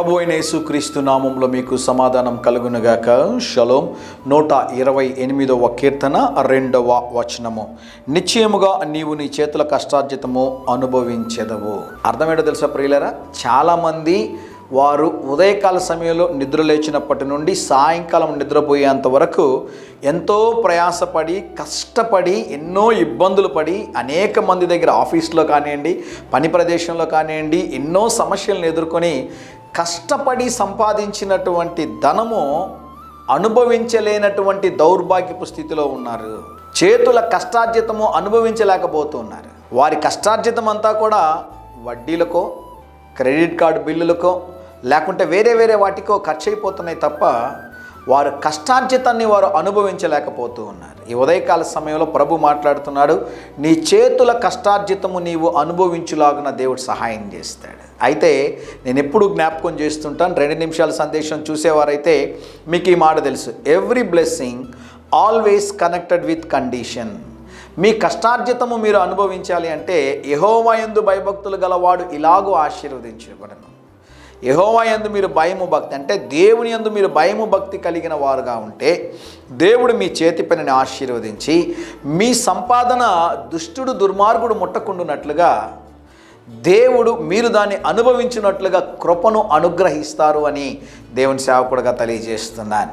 ప్రభు అయిన యేసుక్రీస్తు నామంలో మీకు సమాధానం కలుగునుగాక. షలోం. 128వ కీర్తన 2వ వచనము. నిశ్చయముగా నీవు నీ చేతుల కష్టార్జితము అనుభవించెదవు. అర్థమేంటో తెలుసా ప్రియులారా? చాలామంది వారు ఉదయకాల సమయంలో నిద్ర లేచినప్పటి నుండి సాయంకాలం నిద్రపోయేంత వరకు ఎంతో ప్రయాసపడి కష్టపడి ఎన్నో ఇబ్బందులు పడి అనేక మంది దగ్గర ఆఫీస్లో కానివ్వండి, పని ప్రదేశంలో కానివ్వండి, ఎన్నో సమస్యలను ఎదుర్కొని కష్టపడి సంపాదించినటువంటి ధనము అనుభవించలేనటువంటి దౌర్భాగ్యపు స్థితిలో ఉన్నారు. చేతుల కష్టార్జితము అనుభవించలేకపోతున్నారు. వారి కష్టార్జితం అంతా కూడా వడ్డీలకో, క్రెడిట్ కార్డు బిల్లులకో, లేకుంటే వేరే వాటికో ఖర్చు అయిపోతున్నాయి తప్ప వారు కష్టార్జితాన్ని వారు అనుభవించలేకపోతూ ఉన్నారు. ఈ ఉదయకాల సమయంలో ప్రభు మాట్లాడుతున్నాడు, నీ చేతుల కష్టార్జితము నీవు అనుభవించులాగున దేవుడు సహాయం చేస్తాడు. అయితే నేను ఎప్పుడు జ్ఞాపకం చేస్తుంటాను, 2 నిమిషాల సందేశం చూసేవారైతే మీకు ఈ మాట తెలుసు. Every blessing always connected with condition. మీ కష్టార్జితము మీరు అనుభవించాలి అంటే యెహోవా యందు భయభక్తులు గలవాడు ఇలాగూ ఆశీర్వదించబడను. యెహోవా యందు మీరు భయము భక్తి అంటే దేవుని యందు మీరు భయము భక్తి కలిగిన వారుగా ఉంటే దేవుడు మీ చేతి పనిని ఆశీర్వదించి మీ సంపాదన దుష్టుడు దుర్మార్గుడు ముట్టకుండునట్లుగా దేవుడు మీరు దాన్ని అనుభవించినట్లుగా కృపను అనుగ్రహిస్తారు అని దేవుని సేవకుడుగా తెలియజేస్తున్నాను.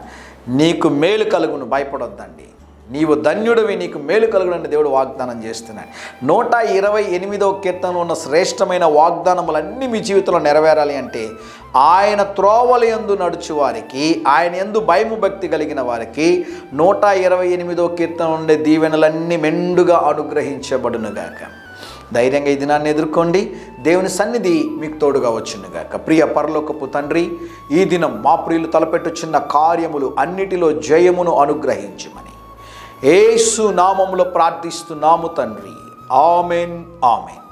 నీకు మేలు కలుగును, భయపడొద్దండి. నీవు ధన్యుడివి, నీకు మేలు కలుగునని దేవుడు వాగ్దానం చేస్తున్నాడు. 128వ కీర్తనలో ఉన్న శ్రేష్టమైన వాగ్దానములన్నీ మీ జీవితంలో నెరవేరాలి అంటే ఆయన త్రోవల యందు నడుచు వారికి, ఆయన యందు భయము భక్తి కలిగిన వారికి 128వ కీర్తన ఉండే దీవెనలన్నీ మెండుగా అనుగ్రహించబడునుగాక. ధైర్యంగా ఈ దినాన్ని ఎదుర్కోండి. దేవుని సన్నిధి మీకు తోడుగా వచ్చునుగాక. ప్రియ పరలోకపు తండ్రి, ఈ దినం మా ప్రియులు తలపెట్టుచున్న కార్యములు అన్నిటిలో జయమును అనుగ్రహించుమని యేసు నామములో ప్రార్థిస్తున్నాము తండ్రి. Amen, amen.